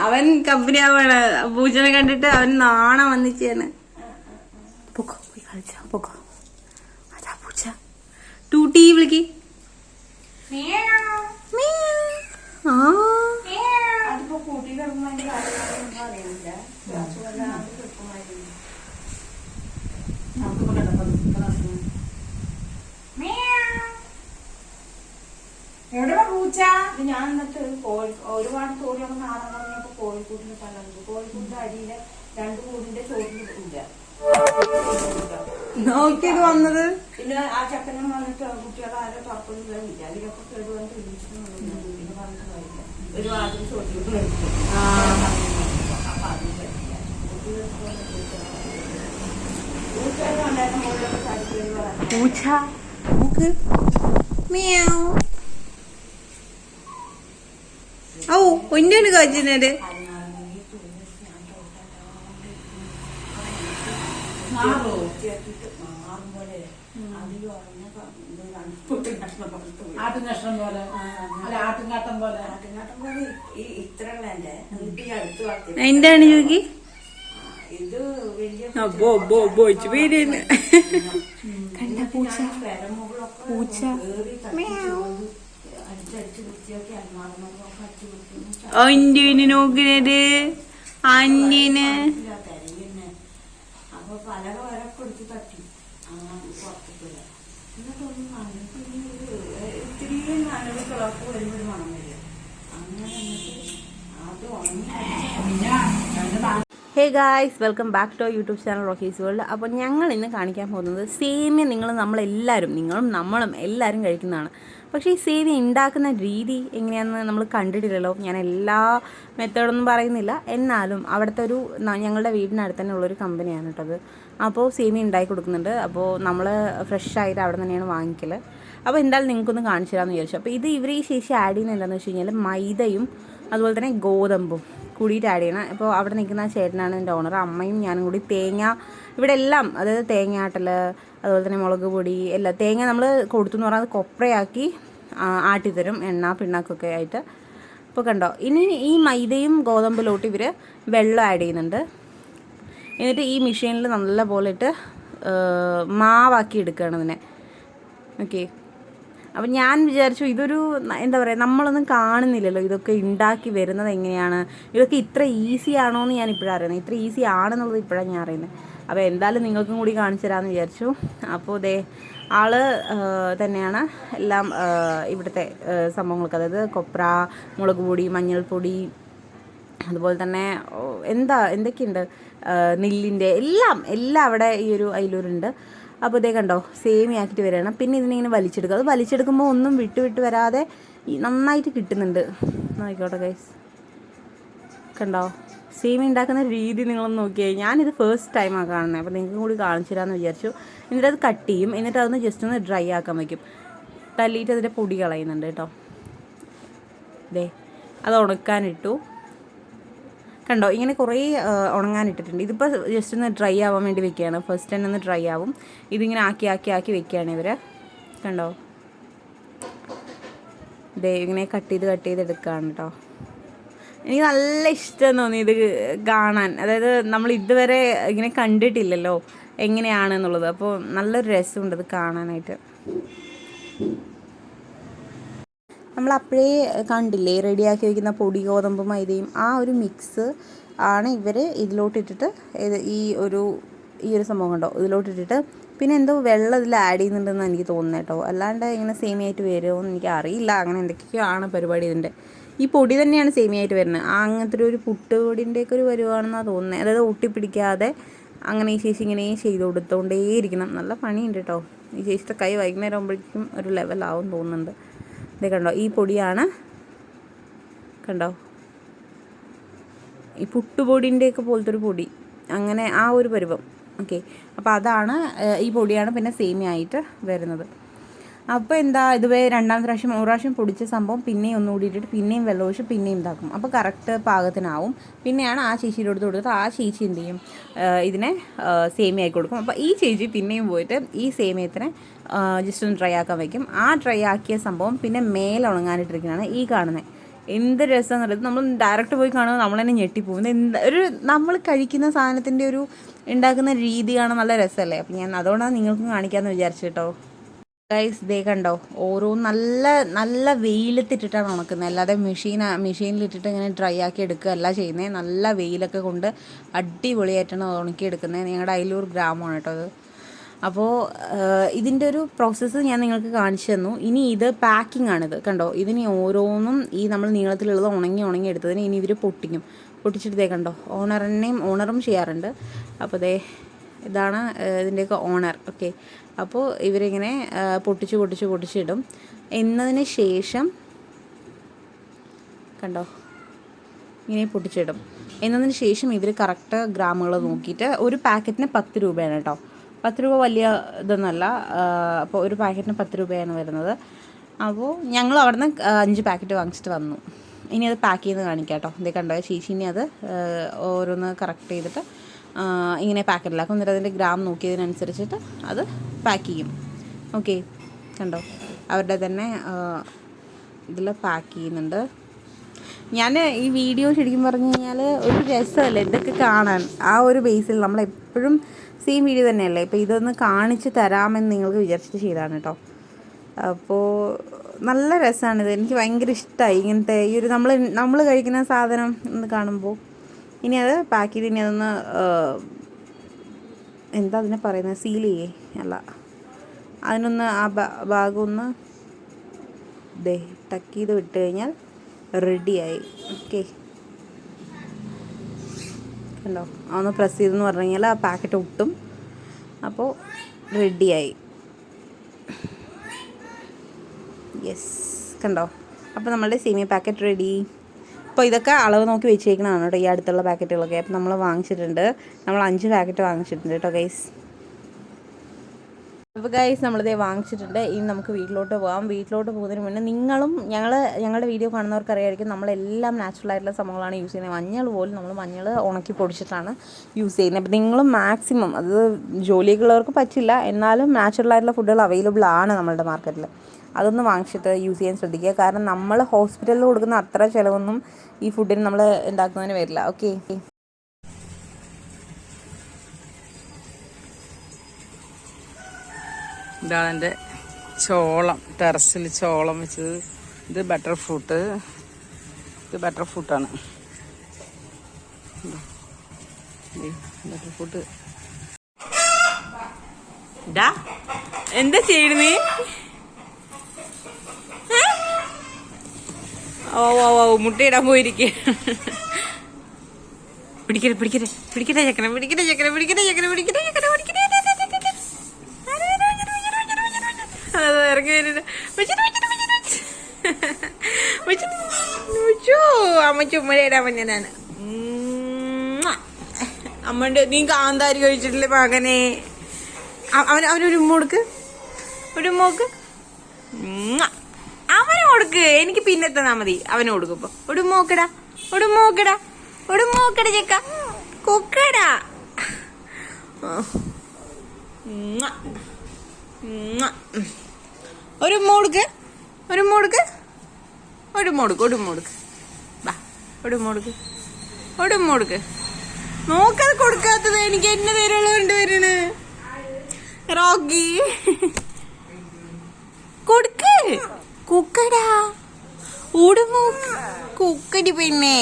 അവൻ കമ്പനി ആവാണ്. പൂച്ചനെ കണ്ടിട്ട് അവൻ നാണം വന്നിച്ചാണ്. പൊക്കോ പോയി കളിച്ചാ പൊക്കോ. അതാ പൂച്ച. ടൂട്ടി വിളിക്ക്. എവിടെ പൂച്ച? ഞാൻ എന്നിട്ട് ഒരുപാട് തോടിയൊക്കെ നാടൻ പറഞ്ഞപ്പോ കോഴിക്കൂട്ടിന് കണ്ടു. കോഴിക്കൂട്ടിന്റെ അടിയിലെ 2 കൂടിന്റെ ചോദില്ല. നോക്കിയത് വന്നത്. പിന്നെ ആ ചക്കനെ വന്നിട്ട് കുട്ടികളെ ആരോ തുറക്കൊന്നും ഇല്ല. അതിലൊക്കെ കേട് വന്ന് പിടിച്ചിട്ടുണ്ടെന്ന് പറഞ്ഞിട്ട് കഴിയില്ല. ഒരു വാതിൽ ചോദിച്ചു അപ്പൊ അതിൽ പറ്റില്ല. പൂച്ച നോക്ക്. മ്യാവ്. ഓ ഒന്നാണ് കാച്ചിനത്. ആട്ടുംകഷ്ണം പോലെ ആട്ടുംകാട്ടം പോലെ എന്താണ് ചോദിക്കി? ഇത് വലിയ കണ്ട പൂച്ച. പൂച്ച അന്റീന് നോക്കുന്നത്. ആന്റീന് അപ്പൊ പല വരെ കൊടുത്ത് തട്ടി പുറത്തില്ല. എന്നിട്ടൊന്നും ഇത്തിരിയും നല്ലൊരു കിളപ്പ് വരുമ്പോൾ മണം വരിക. അങ്ങനെ അത് ഉണങ്ങി. Hey guys, welcome back to YouTube channel Rockies World. അപ്പോൾ ഞങ്ങൾ ഇന്ന് കാണിക്കാൻ പോകുന്നത് സേമിയ നമ്മളെല്ലാവരും, നിങ്ങളും നമ്മളും എല്ലാവരും കഴിക്കുന്നതാണ്. പക്ഷേ ഈ സേമിയ ഉണ്ടാക്കുന്ന രീതി എങ്ങനെയാണെന്ന് നമ്മൾ കണ്ടിട്ടില്ലല്ലോ. ഞാൻ എല്ലാ മെത്തേഡൊന്നും പറയുന്നില്ല, എന്നാലും അവിടുത്തെ ഞങ്ങളുടെ വീടിനടുത്ത് തന്നെ ഉള്ളൊരു കമ്പനിയാണ് കേട്ടത്. അപ്പോൾ സേമിയ ഉണ്ടാക്കി കൊടുക്കുന്നുണ്ട്. അപ്പോൾ നമ്മൾ ഫ്രഷായിട്ട് അവിടെ തന്നെയാണ് വാങ്ങിക്കൽ. അപ്പോൾ എന്തായാലും നിങ്ങൾക്കൊന്ന് കാണിച്ചു തരാമെന്ന് വിചാരിച്ചു. അപ്പോൾ ഇവർ ഈ ശേഷി ആഡ് ചെയ്യുന്നത് എന്താണെന്ന് വെച്ച് കഴിഞ്ഞാൽ മൈദയും അതുപോലെ തന്നെ ഗോതമ്പും കൂടിയിട്ട് ആഡ് ചെയ്യണം. അപ്പോൾ അവിടെ നിൽക്കുന്ന ചേട്ടനാണ് എൻ്റെ ഓണർ. അമ്മയും ഞാനും കൂടി തേങ്ങ ഇവിടെ എല്ലാം, അതായത് തേങ്ങാട്ടൽ, അതുപോലെ തന്നെ മുളക് പൊടി എല്ലാം. തേങ്ങ നമ്മൾ കൊടുത്തു എന്ന് പറഞ്ഞാൽ അത് കൊപ്രയാക്കി ആട്ടിത്തരും, എണ്ണ പിണ്ണാക്കൊക്കെ ആയിട്ട്. അപ്പോൾ കണ്ടോ, ഇനി ഈ മൈദയും ഗോതമ്പിലോട്ട് ഇവർ വെള്ളം ആഡ് ചെയ്യുന്നുണ്ട്. എന്നിട്ട് ഈ മെഷീനിൽ നല്ല പോലെ ഇട്ട് മാവാക്കി എടുക്കുകയാണ് ഇതിനെ. ഓക്കെ, അപ്പം ഞാൻ വിചാരിച്ചു ഇതൊരു എന്താ പറയുക, നമ്മളൊന്നും കാണുന്നില്ലല്ലോ ഇതൊക്കെ ഉണ്ടാക്കി വരുന്നത് എങ്ങനെയാണ്, ഇതൊക്കെ ഇത്ര ഈസി ആണോ എന്ന് ഞാൻ ഇപ്പോഴാണ് അറിയുന്നത്. ഇത്ര ഈസി ആണെന്നുള്ളത് ഇപ്പോഴാണ് ഞാൻ അറിയുന്നത്. അപ്പോൾ എന്തായാലും നിങ്ങൾക്കും കൂടി കാണിച്ചു തരാമെന്ന് വിചാരിച്ചു. അപ്പോൾ ആൾ തന്നെയാണ് എല്ലാം ഇവിടുത്തെ സംഭവങ്ങൾക്ക്, അതായത് കൊപ്ര, മുളക് പൊടി, മഞ്ഞൾപ്പൊടി, അതുപോലെ തന്നെ എന്തൊക്കെയുണ്ട്, നെല്ലിൻ്റെ എല്ലാം അവിടെ ഈ ഒരു അയിലൂരുണ്ട്. അപ്പോൾ കണ്ടോ, സേമിയാക്കിയിട്ട് വരികയാണ്. പിന്നെ ഇതിനിങ്ങനെ വലിച്ചെടുക്കുക. അത് വലിച്ചെടുക്കുമ്പോൾ ഒന്നും വിട്ട് വരാതെ നന്നായിട്ട് കിട്ടുന്നുണ്ട്. നോക്കിക്കോട്ടെ ഗൈസ്, കണ്ടോ സേമിയ ഉണ്ടാക്കുന്ന രീതി നിങ്ങളൊന്ന് നോക്കിയാൽ. ഞാനിത് ഫസ്റ്റ് ടൈമാണ് കാണുന്നത്. അപ്പോൾ നിങ്ങൾക്കും കൂടി കാണിച്ചു തരാമെന്ന് വിചാരിച്ചു. എന്നിട്ട് അത് കട്ട് ചെയ്യും. എന്നിട്ട് അതൊന്ന് ജസ്റ്റ് ഒന്ന് ഡ്രൈ ആക്കാൻ വയ്ക്കും. തല്ലിയിട്ട് അതിൻ്റെ പൊടി കളയുന്നുണ്ട് കേട്ടോ. അത് ഉണക്കാനിട്ടു. കണ്ടോ, ഇങ്ങനെ കുറേ ഉണങ്ങാനിട്ടിട്ടുണ്ട്. ഇതിപ്പോൾ ജസ്റ്റ് ഒന്ന് ഡ്രൈ ആവാൻ വേണ്ടി വെക്കുകയാണ്. ഫസ്റ്റ് തന്നെ ഒന്ന് ഡ്രൈ ആവും. ഇതിങ്ങനെ ആക്കി വെക്കുകയാണ് ഇവർ. കണ്ടോ, ഇങ്ങനെ കട്ട് ചെയ്ത് എടുക്കുകയാണ് കേട്ടോ. എനിക്ക് നല്ല ഇഷ്ടം തോന്നി ഇത് കാണാൻ. അതായത് നമ്മൾ ഇതുവരെ ഇങ്ങനെ കണ്ടിട്ടില്ലല്ലോ എങ്ങനെയാണെന്നുള്ളത്. അപ്പോൾ നല്ലൊരു രസമുണ്ട് ഇത് കാണാനായിട്ട്. നമ്മൾ അപ്പോഴേ കണ്ടില്ലേ റെഡിയാക്കി വയ്ക്കുന്ന പൊടി, ഗോതമ്പ്, മൈദയും ആ ഒരു മിക്സ് ആണ് ഇവർ ഇതിലോട്ടിട്ടിട്ട് ഈ ഒരു സംഭവം കണ്ടോ ഇതിലോട്ടിട്ടിട്ട് പിന്നെ എന്തോ വെള്ളം ഇതിൽ ആഡ് ചെയ്യുന്നുണ്ടെന്ന് എനിക്ക് തോന്നുന്നത് കേട്ടോ. അല്ലാണ്ട് ഇങ്ങനെ സേമിയായിട്ട് വരുമോ എന്ന് എനിക്ക് അറിയില്ല. അങ്ങനെ എന്തൊക്കെയോ ആണ് പരിപാടി ഇതിൻ്റെ. ഈ പൊടി തന്നെയാണ് സേമിയായിട്ട് വരുന്നത്. അങ്ങനത്തെ ഒരു പുട്ടുപൊടിൻ്റെയൊക്കെ ഒരു വരുവാണെന്നാണ് തോന്നുന്നത്. അതായത് ഒട്ടിപ്പിടിക്കാതെ അങ്ങനെ ഈ ചേച്ചി ഇങ്ങനെ ചെയ്ത് കൊടുത്തുകൊണ്ടേയിരിക്കണം. നല്ല പണിയുണ്ട് കേട്ടോ. ഈ ചേച്ചിയുടെ കൈ വൈകുന്നേരം ആകുമ്പോഴേക്കും ഒരു ലെവലാവും തോന്നുന്നുണ്ട്. കണ്ടോ, ഈ പൊടിയാണ് കണ്ടോ, ഈ പുട്ടുപൊടിൻ്റെയൊക്കെ പോലത്തെ ഒരു പൊടി, അങ്ങനെ ആ ഒരു പരുവം. ഓക്കെ, അപ്പോൾ അതാണ് ഈ പൊടിയാണ് പിന്നെ സേമിയ ആയിട്ട് വരുന്നത്. അപ്പോൾ എന്താ, ഇതുവരെ രണ്ടാമത്തെ പ്രാവശ്യം ഒരു പ്രാവശ്യം പൊടിച്ച സംഭവം പിന്നെയും ഒന്നുകൂടി ഇട്ടിട്ട് പിന്നെയും വെള്ളമൊഴിച്ച് പിന്നെയും ഇതാക്കും. അപ്പോൾ കറക്റ്റ് പാകത്തിനാവും. പിന്നെയാണ് ആ ചേച്ചിയുടെ അടുത്ത് കൊടുത്തിട്ട് ആ ചേച്ചി എന്ത് ചെയ്യും, ഇതിനെ സേമിയ ആക്കി കൊടുക്കും. അപ്പോൾ ഈ ചേച്ചി പിന്നെയും പോയിട്ട് ഈ സേമിയത്തിനെ ജസ്റ്റ് ഒന്ന് ഡ്രൈ ആക്കാൻ വയ്ക്കും. ആ ഡ്രൈ ആക്കിയ സംഭവം പിന്നെ മേലെ ഉണങ്ങാനിട്ടിരിക്കുന്നതാണ് ഈ കാണുന്നത്. എന്ത് രസമെന്ന് പറയുന്നത്. നമ്മൾ ഡയറക്റ്റ് പോയി കാണുമ്പോൾ നമ്മൾ തന്നെ ഞെട്ടിപ്പോകും. എന്താ ഒരു നമ്മൾ കഴിക്കുന്ന സാധനത്തിൻ്റെ ഒരു ഉണ്ടാക്കുന്ന രീതിയാണ് നല്ല രസമല്ലേ. അപ്പം ഞാൻ അതുകൊണ്ടാണ് നിങ്ങൾക്കും കാണിക്കാമെന്ന് വിചാരിച്ചു കേട്ടോ. ഗൈസ് ദേ കണ്ടോ, ഓരോ നല്ല നല്ല വെയിലത്തിട്ടിട്ടാണ് ഉണക്കുന്നത്. അല്ലാതെ മെഷീനിലിട്ടിട്ട് ഇങ്ങനെ ഡ്രൈ ആക്കി എടുക്കുക അല്ല ചെയ്യുന്നത്. നല്ല വെയിലൊക്കെ കൊണ്ട് അടിപൊളിയായിട്ടാണ് ഉണക്കിയെടുക്കുന്നത്. ഞങ്ങളുടെ അയലൂർ ഗ്രാമമാണ് കേട്ടോ അത്. അപ്പോൾ ഇതിൻ്റെ ഒരു പ്രോസസ്സ് ഞാൻ നിങ്ങൾക്ക് കാണിച്ചു തന്നു. ഇനി ഇത് പാക്കിംഗ് ആണിത് കണ്ടോ. ഇതിന് ഓരോന്നും ഈ നമ്മൾ നീളത്തിലുള്ളത് ഉണങ്ങി എടുത്തതിന് ഇനി ഇവർ പൊട്ടിച്ചിട്ട് കണ്ടോ. ഓണറും ചെയ്യാറുണ്ട്. അപ്പോൾ ഇതാണ് ഇതിൻ്റെയൊക്കെ ഓണർ. ഓക്കെ, അപ്പോൾ ഇവരിങ്ങനെ പൊട്ടിച്ചിടും. എന്നതിന് ശേഷം കണ്ടോ ഇങ്ങനെ പൊട്ടിച്ചിടും. എന്നതിന് ശേഷം ഇവർ കറക്റ്റ് ഗ്രാമുകൾ നോക്കിയിട്ട് ഒരു പാക്കറ്റിന് 10 രൂപയാണ് കേട്ടോ. 10 രൂപ വലിയ ഇതൊന്നുമല്ല. അപ്പോൾ ഒരു പാക്കറ്റിന് 10 രൂപയാണ് വരുന്നത്. അപ്പോൾ ഞങ്ങൾ അവിടെ നിന്ന് 5 പാക്കറ്റ് വാങ്ങിച്ചിട്ട് വന്നു. ഇനി അത് പാക്ക് ചെയ്ത് കാണിക്കാം കേട്ടോ. ഇതേ കണ്ടോ ചേച്ചി ഇനി അത് ഓരോന്ന് കറക്റ്റ് ചെയ്തിട്ട് ഇങ്ങനെ പാക്കറ്റിലാക്കും. എന്നിട്ട് അതിൻ്റെ ഗ്രാം നോക്കിയതിനനുസരിച്ചിട്ട് അത് പാക്ക് ചെയ്യും. ഓക്കെ, കണ്ടോ അവരുടെ തന്നെ ഇതിൽ പാക്ക് ചെയ്യുന്നുണ്ട്. ഞാൻ ഈ വീഡിയോ ശരിക്കും പറഞ്ഞു കഴിഞ്ഞാൽ ഒരു രസമല്ലേ ഇതൊക്കെ കാണാൻ. ആ ഒരു ബേസിൽ നമ്മളെപ്പോഴും സെയിം വീഡിയോ തന്നെയല്ലേ. ഇപ്പോൾ ഇതൊന്ന് കാണിച്ച് തരാമെന്ന് നിങ്ങൾക്ക് വിചാരിച്ചിട്ട് ചെയ്തതാണ് കേട്ടോ. അപ്പോൾ നല്ല രസമാണിത്. എനിക്ക് ഭയങ്കര ഇഷ്ടമായി ഇങ്ങനത്തെ ഈ ഒരു നമ്മൾ കഴിക്കുന്ന സാധനം എന്ന് കാണുമ്പോൾ. ഇനി അത് പാക്ക് ചെയ്ത് ഇനി അതൊന്ന് എന്താ അതിനെ പറയുന്നത്, സീൽ ചെയ്യേ അല്ല, അതിനൊന്ന് ആ ഭാഗം ഒന്ന് ടക്ക് ചെയ്ത് വിട്ട് കഴിഞ്ഞാൽ റെഡിയായി. ഓക്കെ, കണ്ടോ അതൊന്ന് പ്രസ് ചെയ്തെന്ന് പറഞ്ഞു കഴിഞ്ഞാൽ ആ പാക്കറ്റ് ഒട്ടും. അപ്പോൾ റെഡിയായി. യെസ്, കണ്ടോ. അപ്പോൾ നമ്മളുടെ സേമിയ പാക്കറ്റ് റെഡി. അപ്പോൾ ഇതൊക്കെ അളവ് നോക്കി വെച്ചേക്കണതാണ് കേട്ടോ ഈ അടുത്തുള്ള പാക്കറ്റുകളൊക്കെ. അപ്പോൾ നമ്മൾ വാങ്ങിച്ചിട്ടുണ്ട്. നമ്മൾ 5 പാക്കറ്റ് വാങ്ങിച്ചിട്ടുണ്ട് കേട്ടോ ഗൈസ്. അപ്പോൾ ഗൈസ് നമ്മളിതേ വാങ്ങിച്ചിട്ടുണ്ട്. ഇനി നമുക്ക് വീട്ടിലോട്ട് പോകാം. വീട്ടിലോട്ട് പോകുന്നതിന് മുന്നേ ഞങ്ങളുടെ വീഡിയോ കാണുന്നവർക്ക് അറിയായിരിക്കും നമ്മളെല്ലാം നാച്ചുറൽ ആയിട്ടുള്ള സംഭവങ്ങളാണ് യൂസ് ചെയ്യുന്നത്. മഞ്ഞൾ പോലും നമ്മൾ മഞ്ഞൾ ഉണക്കി പൊടിച്ചിട്ടാണ് യൂസ് ചെയ്യുന്നത്. അപ്പോൾ നിങ്ങളും മാക്സിമം അത് ജോലിക്കുള്ളവർക്ക് പറ്റില്ല, എന്നാലും നാച്ചുറൽ ആയിട്ടുള്ള ഫുഡുകൾ അവൈലബിൾ ആണ് നമ്മളുടെ മാർക്കറ്റിൽ. അതൊന്ന് വാങ്ങിച്ചിട്ട് യൂസ് ചെയ്യാൻ ശ്രദ്ധിക്കുക. കാരണം നമ്മൾ ഹോസ്പിറ്റലിൽ കൊടുക്കുന്ന അത്ര ചിലവൊന്നും ഈ ഫുഡിന് നമ്മൾ ഉണ്ടാക്കുന്നതിന് വരില്ല. ഓക്കെ, ഇതാണ് എൻ്റെ ചോളം, ടെറസിൽ ചോളം വെച്ചത്. ഇത് ബട്ടർ ഫ്രൂട്ടാണ്. ബട്ടർ ഫ്രൂട്ട് എന്താ ചെയ്യണേ? ഓ മുട്ടയിടാൻ പോയിരിക്കേ. പിടിക്കട്ടെ ചക്കര. ഇറങ്ങി വരുന്നുണ്ട്. അമ്മ ചുമ്മടയിടാൻ പഞ്ഞതാണ്. അമ്മണ്ട് നീ കാന്താരി കഴിച്ചിട്ടില്ലേ മകനെ? അവനൊരു ഉമ്മ കൊടുക്ക്. അവന് കൊടുക്ക്. എനിക്ക് പിന്നെ തന്നാ മതി. അവന് കൊടുക്കുമ്പോ ഒടുമോക്കടാ ചെക്ക കൊക്കടാ. ഒരു മോടുക്ക് നോക്കത് കൊടുക്കാത്തത്. എനിക്ക് എന്നെ തരുള്ളതുകൊണ്ട് വരണ റോക്കി കൊടുക്ക്. കുക്കടാ ഉടുമോക്ക് കുക്കടി പെണ്ണേ.